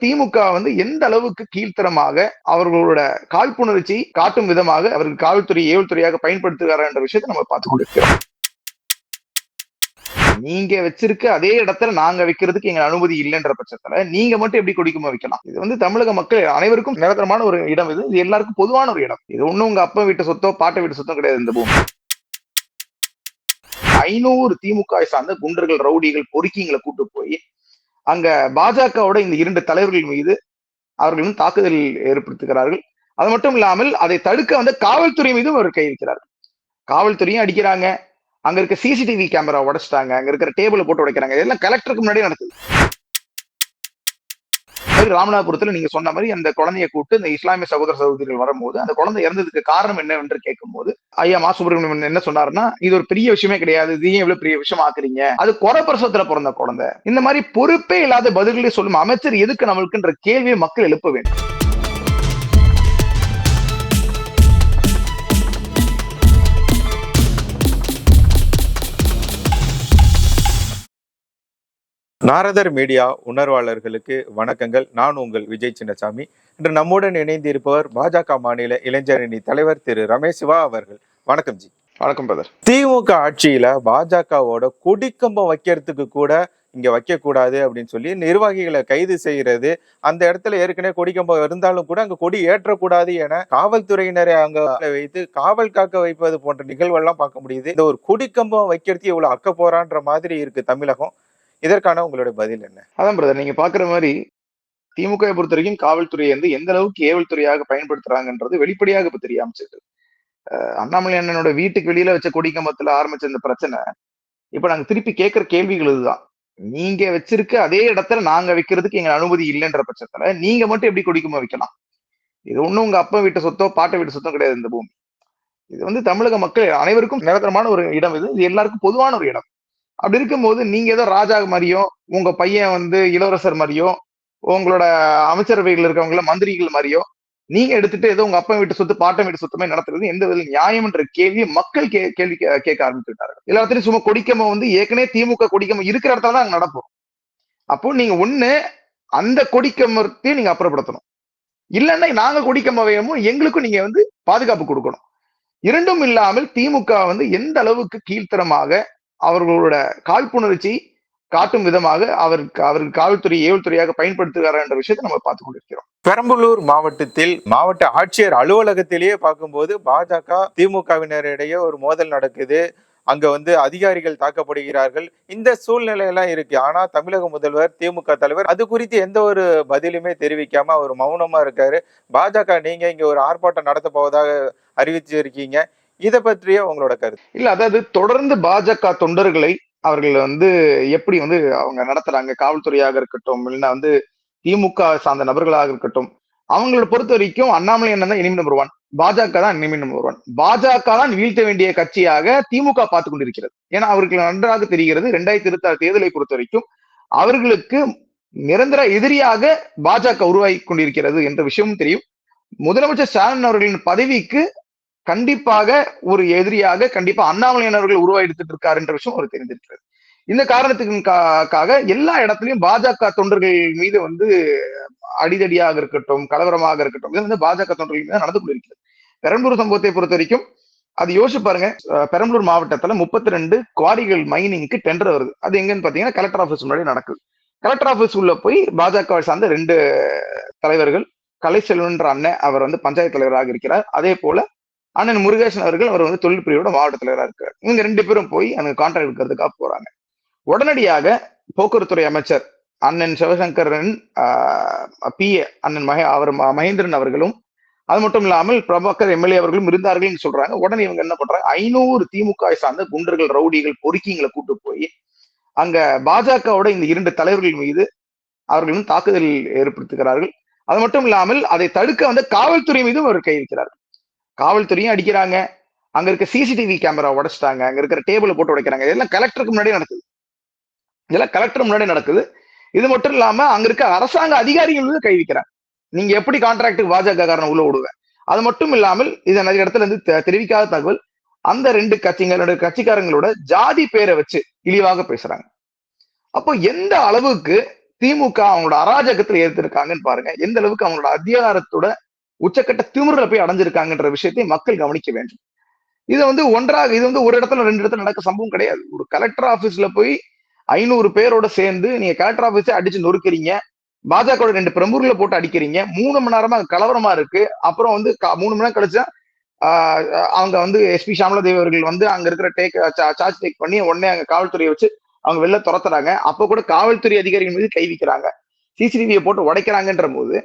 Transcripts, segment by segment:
திமுக எந்த அளவுக்கு கீழ்த்தரமாக அவர்களோட காழ்ப்புணர்ச்சி காட்டும் விதமாக அவர்கள் காவல்துறை ஏவல்துறையாக பயன்படுத்துகிறார் என்ற விஷயத்தை நம்ம பார்த்து கொண்டிருக்கிறோம். நீங்க வச்சிருக்க அதே இடத்துல நாங்க வைக்கிறதுக்கு எங்க அனுமதி இல்லைன்ற பட்சத்துல நீங்க மட்டும் எப்படி கொடிக்குமா வைக்கலாம்? இது தமிழக மக்கள் அனைவருக்கும் நிரந்தரமான ஒரு இடம். இது எல்லாருக்கும் பொதுவான ஒரு இடம். இது ஒண்ணும் உங்க அப்பா வீட்டு சொத்தோ பாட்டை வீட்டு சொத்தம் கிடையாது. இந்த பூமி 500 திமுக சார்ந்த குண்டர்கள், ரவுடிகள், பொறுக்கிங்களை கூட்டு போய் அங்க பாஜகவோட இந்த 2 தலைவர்கள் மீது அவர்கள் தாக்குதல் ஏற்படுத்துகிறார்கள். அது மட்டும் இல்லாமல் அதை தடுக்க காவல்துறை மீதும் அவர் கை வைக்கிறார்கள். காவல்துறையும் அடிக்கிறாங்க. அங்க இருக்க சிசிடிவி கேமரா உடைச்சிட்டாங்க. அங்க இருக்கிற டேபிள போட்டு உடைக்கிறாங்க. இதெல்லாம் கலெக்டருக்கு முன்னாடியே நடக்குது. ராமநாதபுரத்துல நீங்க சொன்ன மாதிரி அந்த குழந்தைய கூப்பிட்டு இந்த இஸ்லாமிய சகோதர சகோதரிகள் வரும்போது அந்த குழந்தை இறந்ததுக்கு காரணம் என்னவென்று கேட்கும் போது ஐயா மா சுப்பிரமணியன் என்ன சொன்னாருன்னா, இது ஒரு பெரிய விஷயமே கிடையாது, இது ஏன் இவ்வளவு பெரிய விஷயம் ஆக்குறீங்க, அது குறப்பிரசவத்துல பிறந்த குழந்தை. இந்த மாதிரி பொறுப்பே இல்லாத பதில்களை சொல்லும் அமைச்சர் எதுக்கு நம்மளுக்குன்ற கேள்வியை மக்கள் எழுப்ப வேண்டும். நாரதர் மீடியா உணர்வாளர்களுக்கு வணக்கங்கள். நான் உங்கள் விஜய் சின்னசாமி. இன்று நம்முடன் இணைந்து இருப்பவர் பாஜக மாநில இளைஞரணி தலைவர் திரு ரமேஷ் சிவா அவர்கள். வணக்கம் ஜி. வணக்கம் பிரதர். திமுக ஆட்சியில பாஜகவோட கொடிக்கம்பம் வைக்கிறதுக்கு கூட இங்க வைக்க கூடாது அப்படின்னு சொல்லி நிர்வாகிகளை கைது செய்யறது, அந்த இடத்துல ஏற்கனவே கொடிக்கம்பம் இருந்தாலும் கூட அங்க கொடி ஏற்றக்கூடாது என காவல்துறையினரை அங்க வைத்து காவல் காக்க வைப்பது போன்ற நிகழ்வெல்லாம் பார்க்க முடியுது. இந்த ஒரு கொடிக்கம்பம் வைக்கிறதுக்கு இவ்வளவு அக்க போறான்ற மாதிரி இருக்கு தமிழகம். இதற்கான உங்களுடைய பதில் என்ன? அதான் பிரதர், நீங்க பாக்குற மாதிரி திமுக பொறுத்த வரைக்கும் காவல்துறை எந்த அளவுக்கு ஏவல்துறையாக பயன்படுத்துறாங்கன்றது வெளிப்படையாக இப்ப தெரிய ஆரம்பிச்சிருக்கு. அண்ணாமலை அண்ணனோட வீட்டுக்கு வெளியில வச்ச கொடிக்கம்பத்துல ஆரம்பிச்ச இந்த பிரச்சனை இப்ப நாங்க திருப்பி கேட்கிற கேள்விகள் இதுதான். நீங்க வச்சிருக்க அதே இடத்துல நாங்க வைக்கிறதுக்கு எங்க அனுமதி இல்லைன்ற பட்சத்துல நீங்க மட்டும் எப்படி கொடிக்கம்பம் வைக்கலாம்? இது ஒண்ணும் உங்க அப்பா வீட்டு சொத்தோ பாட்டை வீட்டு சொத்தம் கிடையாது. இந்த பூமி இது தமிழக மக்கள் அனைவருக்கும் நிரந்தரமான ஒரு இடம். இது எல்லாருக்கும் பொதுவான ஒரு இடம். அப்படி இருக்கும்போது நீங்க ஏதோ ராஜா மாதிரியும் உங்க பையன் இளவரசர் மாதிரியும் உங்களோட அமைச்சரவைகள் இருக்கவங்கள மந்திரிகள் மாதிரியும் நீங்க எடுத்துட்டு ஏதோ உங்க அப்பா வீட்டு சொத்து பாட்டம் வீட்டு சொத்துமே நடத்துறது எந்த வித நியாயம் என்ற கேள்வியை மக்கள் கேள்வி கேட்க ஆரம்பித்து விட்டார்கள். எல்லாத்திலையும் சும்மா கொடிக்கம ஏற்கனவே திமுக கொடிக்கம இருக்கிற இடத்துல தான் அங்க நடப்போம். அப்போ நீங்க ஒண்ணு அந்த கொடிக்கமத்தையும் நீங்க அப்புறப்படுத்தணும், இல்லைன்னா நாங்க கொடிக்கம வையமும் எங்களுக்கும் நீங்க பாதுகாப்பு கொடுக்கணும். இரண்டும் இல்லாமல் திமுக எந்த அளவுக்கு கீழ்த்தரமாக அவர்களோட காழ்ப்புணர்ச்சி காட்டும் விதமாக அவர்கள் காவல்துறை ஏவல்துறையாக பயன்படுத்துகிறார் என்ற விஷயத்தை நம்ம பார்த்துக் கொண்டிருக்கிறோம். பெரம்பலூர் மாவட்டத்தில் மாவட்ட ஆட்சியர் அலுவலகத்திலேயே பார்க்கும்போது பாஜக திமுகவினரிடையே ஒரு மோதல் நடக்குது. அங்க அதிகாரிகள் தாக்கப்படுகிறார்கள். இந்த சூழ்நிலையெல்லாம் இருக்கு. ஆனா தமிழக முதல்வர் திமுக தலைவர் அது குறித்து எந்த ஒரு பதிலுமே தெரிவிக்காம அவர் மௌனமா இருக்காரு. பாஜக நீங்க இங்க ஒரு ஆர்ப்பாட்டம் நடத்த போவதாக அறிவிச்சிருக்கீங்க. இதை பற்றிய உங்களோட கருத்து? இல்ல, அதாவது தொடர்ந்து பாஜக தொண்டர்களை அவர்கள் எப்படி அவங்க நடத்துறாங்க, காவல்துறையாக இருக்கட்டும் இல்லைன்னா திமுக சார்ந்த நபர்களாக இருக்கட்டும், அவங்களோட பொறுத்த வரைக்கும் அண்ணாமலை அண்ணன் தான் இனிமே நம்பர் 1, பாஜக தான் இனிமே நம்பர் 1. பாஜக தான் வீழ்த்த வேண்டிய கட்சியாக திமுக பார்த்து கொண்டிருக்கிறது. ஏன்னா அவர்களுக்கு நன்றாக தெரிகிறது 2026 தேர்தலை பொறுத்த வரைக்கும் அவர்களுக்கு நிரந்தர எதிரியாக பாஜக உருவாகி கொண்டிருக்கிறது என்ற விஷயமும் தெரியும். முதலமைச்சர் ஸ்டாலின் அவர்களின் பதவிக்கு கண்டிப்பாக ஒரு எதிரியாக கண்டிப்பா அண்ணாமலையான் அவர்கள் உருவாகிட்டு இருக்காரு என்ற விஷயம் அவர் தெரிந்திருக்கிறது. இந்த காரணத்துக்காக எல்லா இடத்துலயும் பாஜக தொண்டர்கள் மீது அடிதடியாக இருக்கட்டும், கலவரமாக இருக்கட்டும், இது பாஜக தொண்டர்கள் மீது நடந்து கொண்டிருக்கிறது. பெரம்பலூர் சம்பவத்தை பொறுத்த வரைக்கும் அது யோசிச்சு பாருங்க. பெரம்பலூர் மாவட்டத்துல 32 குவாரிகள் மைனிங்க்கு டெண்டர் வருது. அது எங்கன்னு பாத்தீங்கன்னா கலெக்டர் ஆபீஸ் முன்னாடி நடக்குது. கலெக்டர் ஆபீஸ் உள்ள போய் பாஜக சார்ந்த 2 தலைவர்கள், கலைச்செல்வன்ற அண்ணன் அவர் பஞ்சாயத்து தலைவராக இருக்கிறார். அதே போல அண்ணன் முருகேசன் அவர்கள் அவர் தொழில் பிரிவோட மாவட்ட தலைவராக இருக்கிறார். இவங்க 2 பேரும் போய் அந்த கான்ட்ராக்ட் எடுக்கிறதுக்காக போறாங்க. உடனடியாக போக்குவரத்துறை அமைச்சர் அண்ணன் சிவசங்கரன் PA அண்ணன் மகேந்திரன் அவர்களும் அது மட்டும் இல்லாமல் பிரபாகர் MLA அவர்களும் இருந்தார்கள் சொல்றாங்க. உடனே இவங்க என்ன பண்றாங்க, 500 திமுக சார்ந்த குண்டர்கள், ரவுடிகள், பொறுக்கிங்களை கூட்டு போய் அங்க பாஜகவோட இந்த 2 தலைவர்கள் மீது அவர்கள் தாக்குதல் ஏற்படுத்துகிறார்கள். அது மட்டும் இல்லாமல் அதை தடுக்க காவல்துறை மீதும் அவர் கை வைக்கிறார்கள். காவல்துறையும் அடிக்கிறாங்க. அங்க இருக்க சிசிடிவி கேமரா உடைச்சிட்டாங்க. அங்க இருக்கிற டேபிள போட்டு உடைக்கிறாங்க. இதெல்லாம் கலெக்டருக்கு முன்னாடியே நடக்குது. இது மட்டும் இல்லாம அங்க இருக்க அரசாங்க அதிகாரிகள் கை வைக்கிறாங்க. நீங்க எப்படி கான்ட்ராக்டுக்கு பாஜக காரன் உள்ள விடுவேன்? அது மட்டும் இல்லாமல் இதை நிறைய இடத்துல தெரிவிக்காத தகவல், அந்த 2 கட்சிக்காரங்களோட ஜாதி பேரை வச்சு இழிவாக பேசுறாங்க. அப்போ எந்த அளவுக்கு திமுக அவங்களோட அராஜகத்துல ஏற்றிருக்காங்கன்னு பாருங்க. எந்த அளவுக்கு அவங்களோட அதிகாரத்தோட உச்சக்கட்ட திமிர்ல போய் அடைஞ்சிருக்காங்கன்ற விஷயத்தை மக்கள் கவனிக்க வேண்டும். இது வந்து இது வந்து ஒரு இடத்துல 2 இடத்துல நடக்க சம்பவம் கிடையாது. ஒரு கலெக்டர் ஆபீஸ்ல போய் 500 பேரோட சேர்ந்து நீங்க கலெக்டர் ஆபீஸை அடிச்சு நொறுக்கிறீங்க. பாஜக 2 பிரமுகர்களை போட்டு அடிக்கிறீங்க. 3 மணி நேரமா கலவரமா இருக்கு. அப்புறம் வந்து 3 மணி நேரம் கழிச்சா அவங்க வந்து எஸ்பி ஷாமலா அவர்கள் வந்து அங்க இருக்கிற சார்ஜ் டேக் பண்ணி உடனே அங்க காவல்துறையை வச்சு அவங்க வெளில துரத்துறாங்க. அப்ப கூட காவல்துறை அதிகாரிகள் மீது கை வைக்கிறாங்க. சிசிடிவியை போட்டு உடைக்கிறாங்கன்ற போது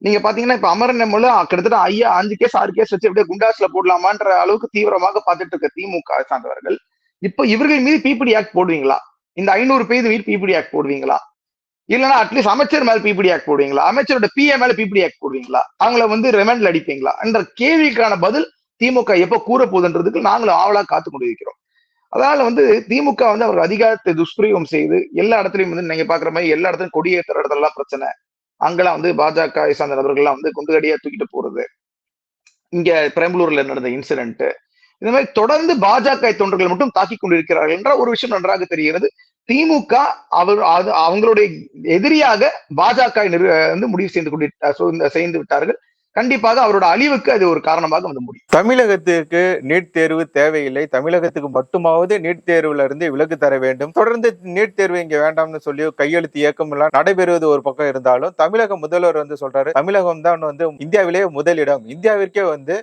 நீங்க பாத்தீங்கன்னா இப்ப அமரன்ல கிட்டத்தட்ட 5 கேஸ் 6 கேஸ் வச்சு அப்படியே குண்டாஸ்ல போடலாமான்ற அளவுக்கு தீவிரமாக பார்த்துட்டு இருக்க திமுக சார்ந்தவர்கள் இப்ப இவர்கள் மீது பிபிடி ஆக்ட் போடுவீங்களா? இந்த 500 பேர் மீது பிபிடி ஆக்ட் போடுவீங்களா? இல்லைன்னா அட்லீஸ்ட் அமைச்சர் மேல பிபிடி ஆக்ட் போடுவீங்களா? அமைச்சரோட பிஏ மேல பிபிடி ஆக்ட் போடுவீங்களா? அவங்கள வந்து ரிமாண்ட்ல அடிப்பீங்களா என்ற கேள்விக்கான பதில் திமுக எப்ப கூற போகுதுன்றதுக்கு நாங்களும் ஆவலா காத்து கொண்டிருக்கிறோம். அதனால வந்து திமுக வந்து அவர் அதிகாரத்தை துஷ்பிரயோகம் செய்து எல்லா இடத்துலயும் வந்து நீங்க பாக்குற மாதிரி எல்லா இடத்துலயும் கொடியேற்ற இடத்துல பிரச்சனை. அங்கெல்லாம் வந்து பாஜக சார்ந்த நபர்கள்லாம் வந்து குண்டுகடியா தூக்கிட்டு போறது. இங்க பெரம்பலூர்ல நடந்த இன்சிடென்ட் இந்த மாதிரி தொடர்ந்து பாஜக தொண்டர்கள் மட்டும் தாக்கி கொண்டிருக்கிறார்கள் என்ற ஒரு விஷயம் நன்றாக தெரிகிறது. திமுக அவங்களுடைய எதிரியாக பாஜக வந்து முடிவு செய்து விட்டார்கள். கண்டிப்பாக அவரோட அழிவுக்கு அது ஒரு காரணமாக வந்து முடியும். தமிழகத்திற்கு நீட் தேர்வு தேவையில்லை, தமிழகத்துக்கு மட்டுமாவது நீட் தேர்வுல இருந்து விலக்கு தர வேண்டும், தொடர்ந்து நீட் தேர்வு இங்க வேண்டாம்னு சொல்லி கையெழுத்து இயக்கம் எல்லாம் நடைபெறுவது ஒரு பக்கம் இருந்தாலும் தமிழக முதல்வர் வந்து சொல்றாரு தமிழகம் தான் வந்து இந்தியாவிலேயே முதலிடம், இந்தியாவிற்கே வந்து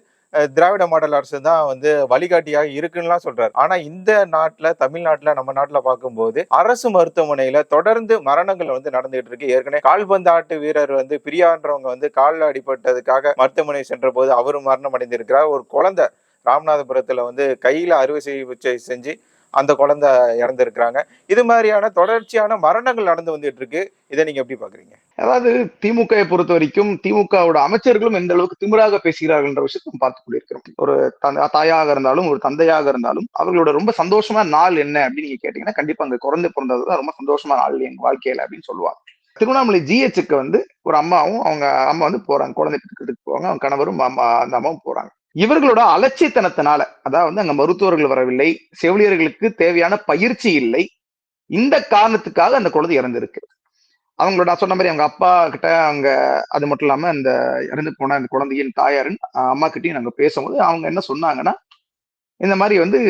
திராவிட மாடல் அரசு தான் வந்து வழிகாட்டியாக இருக்குன்னு சொல்றாரு. ஆனா இந்த நாட்டுல தமிழ்நாட்டுல நம்ம நாட்டுல பார்க்கும்போது அரசு மருத்துவமனையில தொடர்ந்து மரணங்கள் வந்து நடந்துகிட்டு இருக்கு. ஏற்கனவே கால்பந்தாட்டு வீரர் வந்து பிரியான்றவங்க வந்து காலில் அடிபட்டதுக்காக மருத்துவமனை சென்ற போது அவரும் மரணம் அடைந்திருக்கிறார். ஒரு குழந்தை ராமநாதபுரத்துல வந்து கையில அறுவை சிகிச்சை செஞ்சு அந்த குழந்தை இறந்திருக்கிறாங்க. இது மாதிரியான தொடர்ச்சியான மரணங்கள் நடந்து வந்துட்டு இருக்கு. இதை நீங்க எப்படி பாக்குறீங்க? அதாவது திமுக பொறுத்த வரைக்கும் திமுகவோட அமைச்சர்களும் எந்த அளவுக்கு திமிராக பேசுகிறார்கள் என்ற விஷயத்தை பார்த்து கொண்டிருக்கிறோம். ஒரு தாயாக இருந்தாலும் ஒரு தந்தையாக இருந்தாலும் அவர்களோட ரொம்ப சந்தோஷமான நாள் என்ன அப்படின்னு நீங்க கேட்டீங்கன்னா கண்டிப்பா அங்க குழந்தை பிறந்ததுதான் ரொம்ப சந்தோஷமான நாள் எங்க வாழ்க்கையில அப்படின்னு சொல்லுவாங்க. திருவண்ணாமலை ஜிஹெச்சுக்கு வந்து ஒரு அம்மாவும் அவங்க அம்மா வந்து போறாங்க, குழந்தை பெற்றுக்கிட்டு போவாங்க, அவங்க கணவரும் அந்த அம்மாவும் போறாங்க. இவர்களோட அலட்சியத்தனத்தினால அதாவது அங்க மருத்துவர்கள் வரவில்லை, செவிலியர்களுக்கு தேவையான பயிற்சி இல்லை, இந்த காரணத்துக்காக அந்த குழந்தை இறந்திருக்கு. அவங்களோட நான் சொன்ன மாதிரி அவங்க அப்பா கிட்ட அவங்க அது மட்டும் இல்லாம அந்த இறந்து போன அந்த குழந்தையின் தாயாரின் அம்மா கிட்டையும் நாங்க பேசும்போது அவங்க என்ன சொன்னாங்கன்னா இந்த மாதிரி வந்து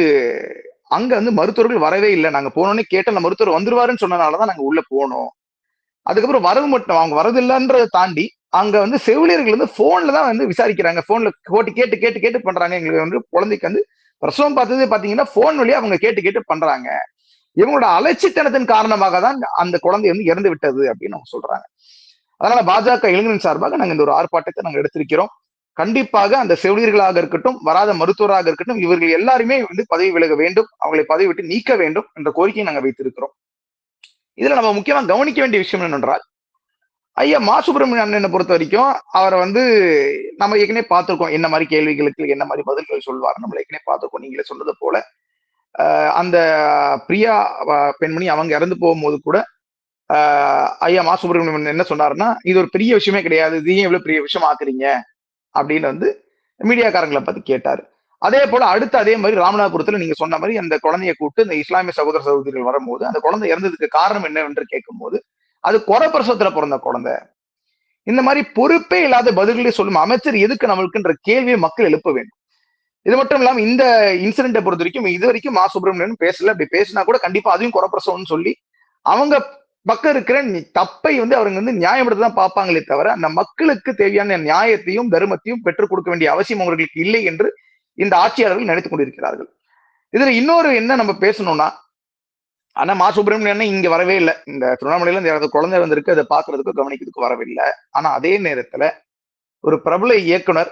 அங்க வந்து மருத்துவர்கள் வரவே இல்லை, நாங்க போனோன்னே கேட்ட மருத்துவர் வந்துருவாருன்னு சொன்னனாலதான் நாங்க உள்ள போனோம். அதுக்கப்புறம் வரவு மட்டும் அவங்க வரது இல்லைன்றதை தாண்டி அங்க வந்து செவிலியர்கள் வந்து போன்ல தான் வந்து விசாரிக்கிறாங்க, போன்ல போட்டு கேட்டு கேட்டு கேட்டு பண்றாங்க. எங்களுக்கு வந்து குழந்தைக்கு வந்து பிரசவம் பார்த்தது பாத்தீங்கன்னா போன் வழியா அவங்க கேட்டு கேட்டு பண்றாங்க. இவங்களோட அலட்சித்தனத்தின் காரணமாக தான் அந்த குழந்தை வந்து இறந்து விட்டது அப்படின்னு அவங்க சொல்றாங்க. அதனால பாஜக இளைஞரின் சார்பாக நாங்க இந்த ஒரு ஆர்ப்பாட்டத்தை நாங்க எடுத்திருக்கிறோம். கண்டிப்பாக அந்த செவிலியர்களாக இருக்கட்டும், வராத மருத்துவராக இருக்கட்டும், இவர்கள் எல்லாருமே வந்து பதவி விலக வேண்டும், அவங்களை பதவி விட்டு நீக்க வேண்டும் என்ற கோரிக்கையை நாங்க வைத்திருக்கிறோம். இதுல நம்ம முக்கியமா கவனிக்க வேண்டிய விஷயம் என்னென்றால் ஐயா மா சுப்பிரமணிய அண்ணனை பொறுத்த வரைக்கும் அவரை வந்து நம்ம ஏற்கனவே பார்த்திருக்கோம், என்ன மாதிரி கேள்விகளுக்கு என்ன மாதிரி பதில்கள் சொல்வார் நம்ம ஏற்கனவே பார்த்திருக்கோம். நீங்களே சொன்னது போல அந்த பிரியா பெண்மணி அவங்க இறந்து போகும்போது கூட ஐயா மா சுப்பிரமணியன் என்ன சொன்னாருன்னா இது ஒரு பெரிய விஷயமே கிடையாது, இதையும் எவ்வளவு பெரிய விஷயம் ஆக்குறீங்க அப்படின்னு வந்து மீடியாக்காரங்களை பத்தி கேட்டாரு. அதே போல அடுத்து அதே மாதிரி ராமநாதபுரத்துல நீங்க சொன்ன மாதிரி அந்த குழந்தைய கூப்பிட்டு இந்த இஸ்லாமிய சகோதர சகோதரிகள் வரும்போது அந்த குழந்தை இறந்ததுக்கு காரணம் என்னவென்று கேட்கும் போது அது பிரசவத்துல பிறந்த குழந்தை. இந்த மாதிரி பொறுப்பே இல்லாத பதில்களை சொல்லும் அமைச்சர் எதுக்கு நம்மளுக்குன்ற கேள்வியை மக்கள் எழுப்ப வேண்டும். இது மட்டும் இல்லாம இந்த இன்சிடென்ட்டை பொறுத்த வரைக்கும் இது வரைக்கும் மா சுப்பிரமணியன் பேசல, அப்படி பேசினா கூட கண்டிப்பா அதையும் பிரசவம்னு சொல்லி அவங்க பக்கம் இருக்கிற தப்பை வந்து அவங்க வந்து நியாயப்படுத்த தான் பார்ப்பாங்களே தவிர அந்த மக்களுக்கு தேவையான நியாயத்தையும் தர்மத்தையும் பெற்றுக் கொடுக்க வேண்டிய அவசியம் அவர்களுக்கு இல்லை என்று இந்த ஆட்சியாளர்கள் நினைத்துக் கொண்டிருக்கிறார்கள். இதுல இன்னொரு என்ன நம்ம பேசணும்னா ஆனா மா சுப்பிரமணியன் இங்க வரவே இல்லை, இந்த திருவண்ணாமலையில இந்த குழந்தை வந்திருக்கு அதை பாக்குறதுக்கு கவனிக்கிறதுக்கு வரவில்லை. ஆனா அதே நேரத்துல ஒரு பிரபல இயக்குனர்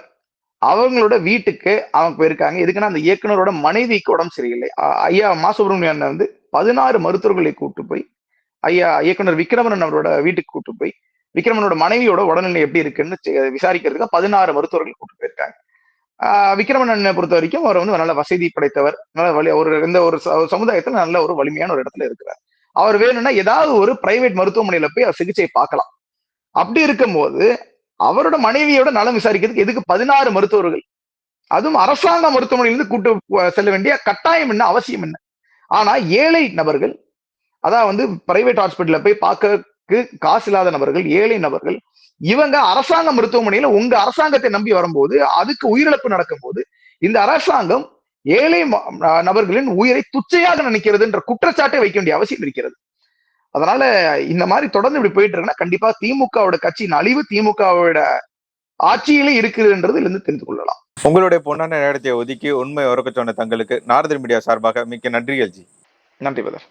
அவங்களோட வீட்டுக்கு அவங்க போயிருக்காங்க. எதுக்குன்னா அந்த இயக்குனரோட மனைவிக்கு உடம்பு சரியில்லை. ஐயா மா சுப்பிரமணியன் வந்து 16 மருத்துவர்களை கூட்டு போய் ஐயா இயக்குனர் விக்ரமன் அவரோட வீட்டுக்கு கூட்டு போய் விக்ரமனோட மனைவியோட உடல்நிலை எப்படி இருக்குன்னு விசாரிக்கிறதுக்கு 16 மருத்துவர்கள் கூட்டு போயிருக்காங்க. விக்ரமன் பொறுத்த வரைக்கும் அவர் வந்து நல்ல வசதி படைத்தவர், நல்ல ஒரு இந்த ஒரு சமுதாயத்துல நல்ல ஒரு வலிமையான ஒரு இடத்துல இருக்கிறார். அவர் வேணும்னா ஏதாவது ஒரு பிரைவேட் மருத்துவமனையில போய் அவர் சிகிச்சை பார்க்கலாம். அப்படி இருக்கும்போது அவரோட மனைவியோட நலம் விசாரிக்கிறதுக்கு எதுக்கு 16 மருத்துவர்கள், அதுவும் அரசாங்க மருத்துவமனையிலிருந்து கூட்டு செல்ல வேண்டிய கட்டாயம் என்ன, அவசியம் என்ன? ஆனா ஏழை நபர்கள் அதான் வந்து பிரைவேட் ஹாஸ்பிட்டல்ல போய் பார்க்க காசு இல்லாத நபர்கள், ஏழை நபர்கள், இவங்க அரசாங்க மருத்துவமனையில உங்க அரசாங்கத்தை நம்பி வரும்போது அதுக்கு உயிரிழப்பு நடக்கும் போது இந்த அரசாங்கம் ஏழை நபர்களின் உயிரை துச்சையாக நினைக்கிறதுன்ற குற்றச்சாட்டை வைக்க வேண்டிய அவசியம் இருக்கிறது. அதனால இந்த மாதிரி தொடர்ந்து இப்படி போயிட்டு இருக்குன்னா கண்டிப்பா திமுகவோட கட்சியின் அழிவு திமுகவோட ஆட்சியிலே இருக்குதுன்றது இருந்து தெரிந்து கொள்ளலாம். உங்களுடைய பொன்னான நேரத்தை ஒதுக்கி உண்மை உறக்க சொன்ன தங்களுக்கு நாரதன் மீடியா சார்பாக மிக்க நன்றி எல்ஜி. நன்றி பிரதர்.